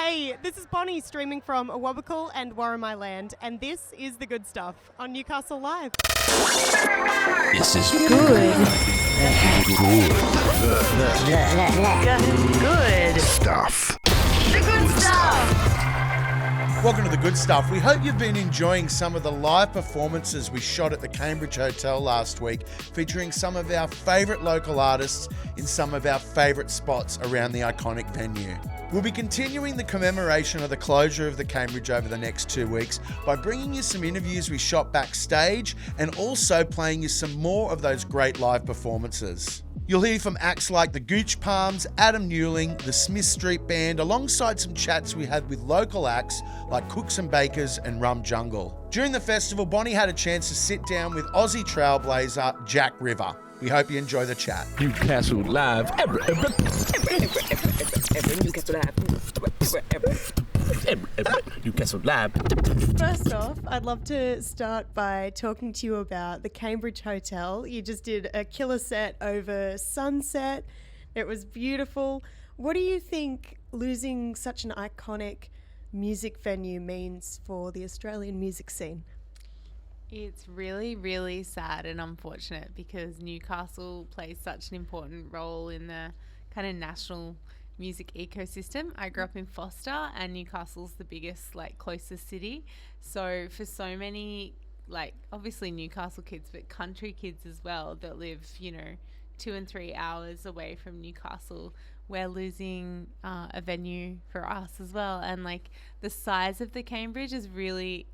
Hey, this is Bonnie streaming from Awabakal and Warramai Land, and this is The Good Stuff on Newcastle Live. This is Good. good Stuff. The good stuff. Welcome to The Good Stuff. We hope you've been enjoying some of the live performances we shot at the Cambridge Hotel last week, featuring some of our favourite local artists in some of our favourite spots around the iconic venue. We'll be continuing the commemoration of the closure of the Cambridge over the next 2 weeks by bringing you some interviews we shot backstage and also playing you some more of those great live performances. You'll hear from acts like the Gooch Palms, Adam Newling, the Smith Street Band, alongside some chats we had with local acts like Cooks and Bakers and Rum Jungle. During the festival, Bonnie had a chance to sit down with Aussie trailblazer Jack River. We hope you enjoy the chat. Newcastle Live. Newcastle Live. First off, I'd love to start by talking to you about the Cambridge Hotel. You just did a killer set over sunset. It was beautiful. What do you think losing such an iconic music venue means for the Australian music scene? It's really, really sad and unfortunate because Newcastle plays such an important role in the kind of national music ecosystem. I grew up in Foster, and Newcastle's the biggest, closest city. So for so many, obviously Newcastle kids, but country kids as well that live, 2 and 3 hours away from Newcastle, we're losing a venue for us as well. And the size of the Cambridge is really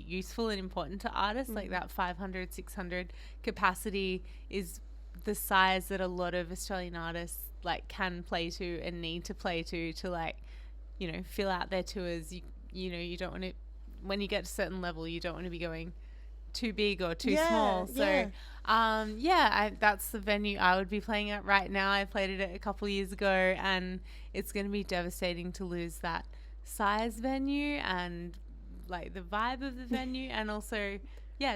useful and important to artists. That 500, 600 capacity is the size that a lot of Australian artists can play to and need to play to fill out their tours. You don't want to, when you get to a certain level, you don't want to be going too big or too small. So that's the venue I would be playing at right now. I played it a couple of years ago, and it's going to be devastating to lose that size venue and the vibe of the venue, and also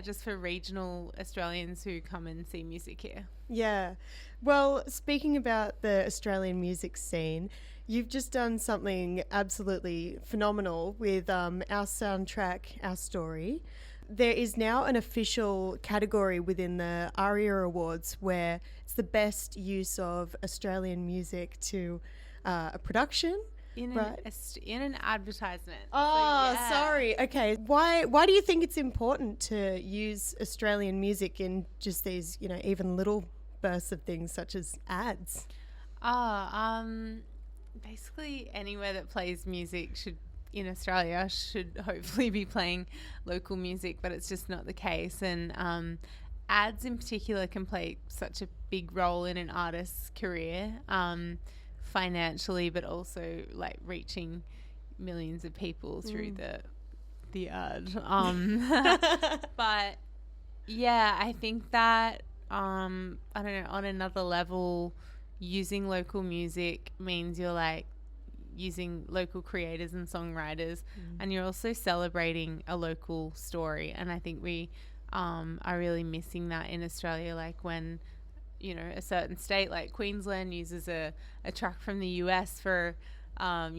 just for regional Australians who come and see music here. Yeah. Well, speaking about the Australian music scene, you've just done something absolutely phenomenal with our soundtrack, Our Story. There is now an official category within the ARIA Awards where it's the best use of Australian music to a production. In an advertisement. Oh, sorry. Okay. Why do you think it's important to use Australian music in just these, even little bursts of things such as ads? Basically anywhere that plays music in Australia should hopefully be playing local music, but it's just not the case. And ads in particular can play such a big role in an artist's career. Financially, but also reaching millions of people through the ad. But yeah, I think that I don't know, on another level, using local music means you're using local creators and songwriters, and you're also celebrating a local story. And I think we are really missing that in Australia, when a certain state like Queensland uses a track from the US for, a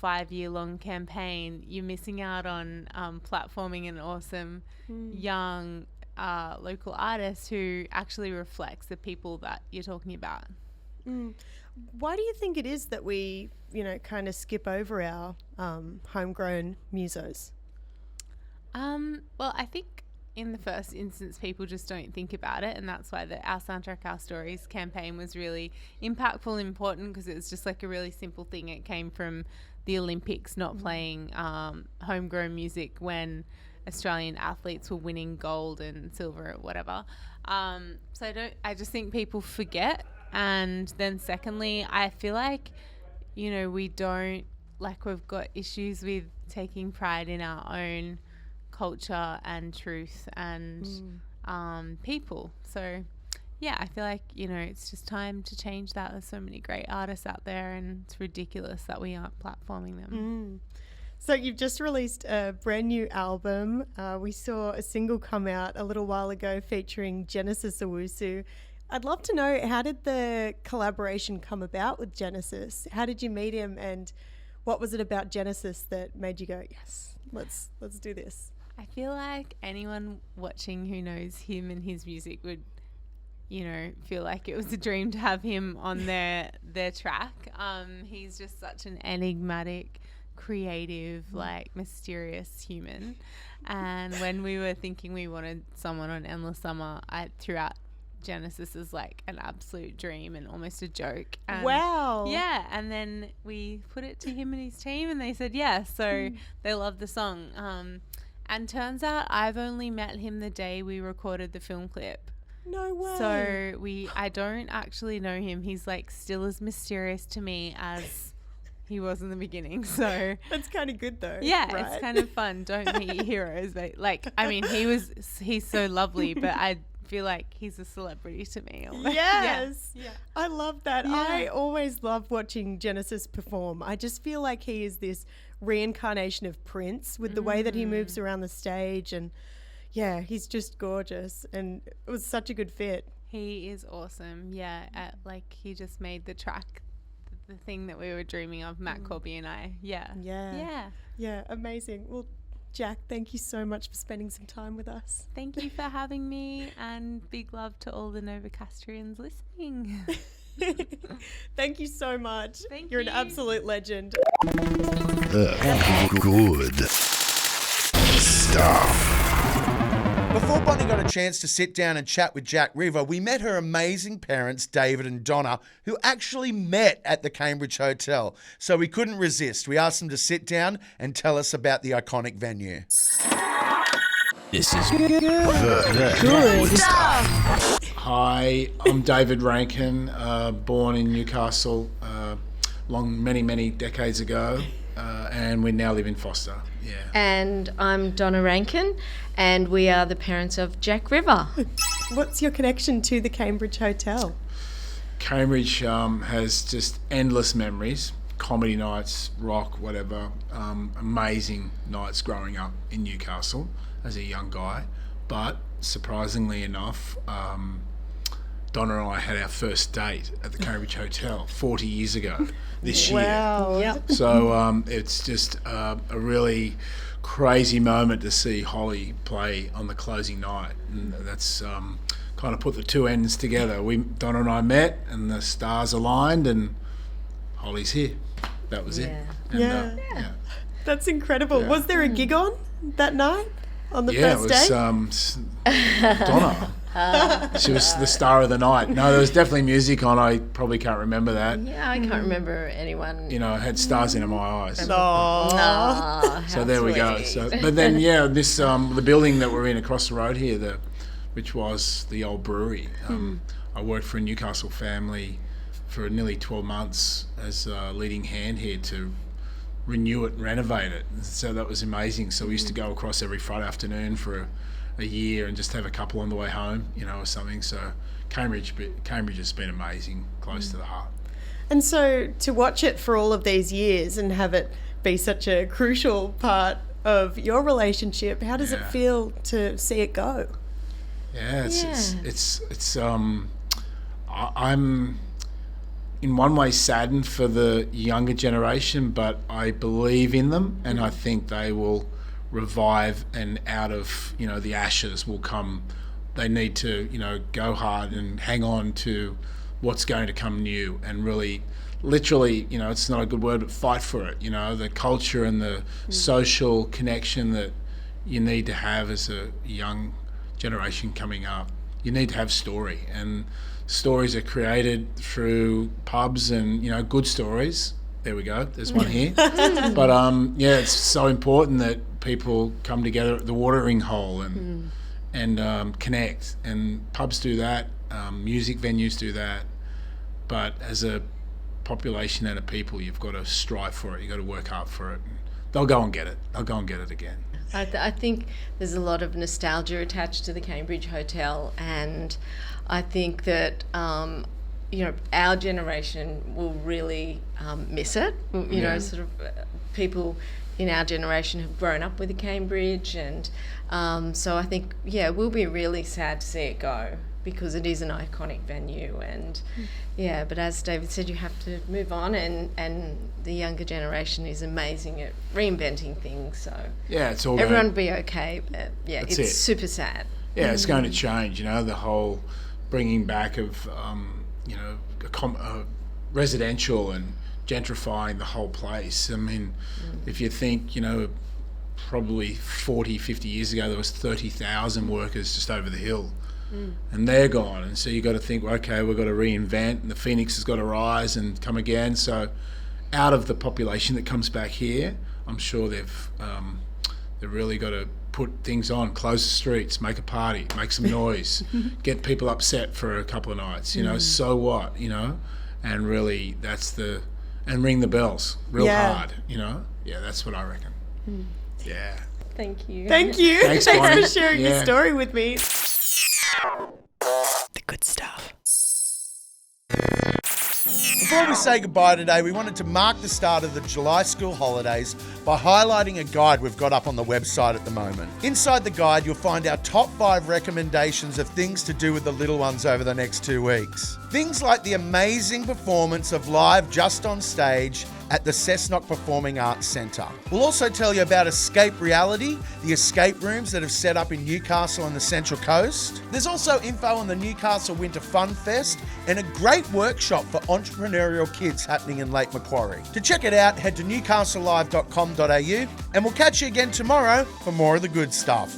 5-year-long campaign. You're missing out on platforming an awesome young local artist who actually reflects the people that you're talking about. Why do you think it is that we, kind of skip over our homegrown musos? Well, I think in the first instance, people just don't think about it, and that's why the Our Soundtrack, Our Stories campaign was really impactful and important, because it was just a really simple thing. It came from the Olympics not playing homegrown music when Australian athletes were winning gold and silver or whatever. So I just think people forget. And then secondly, I feel we don't, we've got issues with taking pride in our own culture and truth and people. So I feel it's just time to change that. There's so many great artists out there, and it's ridiculous that we aren't platforming them. So you've just released a brand new album. We saw a single come out a little while ago featuring Genesis Owusu. I'd love to know, how did the collaboration come about with Genesis? How did you meet him, and what was it about Genesis that made you go, yes, let's do this? I feel like anyone watching who knows him and his music would, feel like it was a dream to have him on their track. He's just such an enigmatic, creative, mysterious human. And when we were thinking we wanted someone on Endless Summer, I threw out Genesis as like an absolute dream and almost a joke. And wow. Yeah, and then we put it to him and his team and they said yes, so they loved the song. And turns out I've only met him the day we recorded the film clip. No way. So I don't actually know him. He's like still as mysterious to me as he was in the beginning. So that's kind of good though. Yeah, right? It's kind of fun. Don't meet heroes. He's so lovely, but I feel like he's a celebrity to me. Almost. Yes. Yeah. I love that. Yeah. I always love watching Genesis perform. I just feel like he is this reincarnation of Prince with the way that he moves around the stage, and yeah, he's just gorgeous, and it was such a good fit. He is awesome. Yeah, he just made the track the thing that we were dreaming of, Matt Corby and I. Yeah, amazing. Well, Jack, thank you so much for spending some time with us. Thank you for having me, and big love to all the Novocastrians listening. Thank you so much. You're an absolute legend. Good stuff. Before Bonnie got a chance to sit down and chat with Jack River, we met her amazing parents, David and Donna, who actually met at the Cambridge Hotel. So we couldn't resist. We asked them to sit down and tell us about the iconic venue. This is good stuff. Hi, I'm David Rankin, born in Newcastle many decades ago, and we now live in Foster. Yeah. And I'm Donna Rankin, and we are the parents of Jack River. What's your connection to the Cambridge Hotel? Cambridge has just endless memories, comedy nights, rock, whatever, amazing nights growing up in Newcastle as a young guy. But surprisingly enough, Donna and I had our first date at the Cambridge Hotel 40 years ago this year. Wow. Yep. So it's just a really crazy moment to see Holly play on the closing night, and that's kind of put the two ends together. Donna and I met, and the stars aligned, and Holly's here. That was it. And, Yeah. That's incredible. Yeah. Was there a gig on that night? On the Yeah, first it was day? Donna. She was the star of the night. No, there was definitely music on. I probably can't remember that. Yeah, I can't remember anyone. You know, I had stars in my eyes. So there we go. So, but then, this the building that we're in across the road here, which was the old brewery. I worked for a Newcastle family for nearly 12 months as a leading hand here to renew it and renovate it. So that was amazing. So we used to go across every Friday afternoon for a year and just have a couple on the way home, or something. So Cambridge has been amazing, close to the heart. And so to watch it for all of these years and have it be such a crucial part of your relationship, how does it feel to see it go? I'm in one way saddened for the younger generation, but I believe in them, and I think they will revive, and out of the ashes will come. They need to go hard and hang on to what's going to come new, and really literally it's not a good word, but fight for it. The culture and the social connection that you need to have as a young generation coming up. You need to have story, and stories are created through pubs and good stories. There we go, there's one here. But it's so important that people come together at the watering hole and connect, and pubs do that, music venues do that, but as a population and a people, you've got to strive for it, you've got to work hard for it. They'll go and get it again. I think there's a lot of nostalgia attached to the Cambridge Hotel, and I think that our generation will really miss it. Sort of people in our generation have grown up with the Cambridge, and so I think we'll be really sad to see it go, because it is an iconic venue. And yeah, but as David said, you have to move on, and the younger generation is amazing at reinventing things. So Yeah, it's all everyone going, will be okay, but yeah, That's it's it. super sad. yeah, it's going to change. You know, the whole bringing back of residential and gentrifying the whole place. I mean, if you think, probably 40, 50 years ago, there was 30,000 workers just over the hill. And they're gone, and so you got to think, well, okay, we've got to reinvent, and the phoenix has got to rise and come again. So out of the population that comes back here, I'm sure they've really got to put things on, close the streets, make a party, make some noise, get people upset for a couple of nights, so what, and really and ring the bells real hard, yeah, that's what I reckon. Yeah. Thank you. Thank you. Thanks, Thanks Bonnie. for sharing your Yeah. story with me. The good stuff. Before we say goodbye today, we wanted to mark the start of the July school holidays by highlighting a guide we've got up on the website at the moment. Inside the guide, you'll find our top 5 recommendations of things to do with the little ones over the next 2 weeks. Things like the amazing performance of Live Just on Stage at the Cessnock Performing Arts Centre. We'll also tell you about Escape Reality, the escape rooms that have set up in Newcastle and the Central Coast. There's also info on the Newcastle Winter Fun Fest and a great workshop for entrepreneurial kids happening in Lake Macquarie. To check it out, head to newcastlelive.com.au, and we'll catch you again tomorrow for more of the good stuff.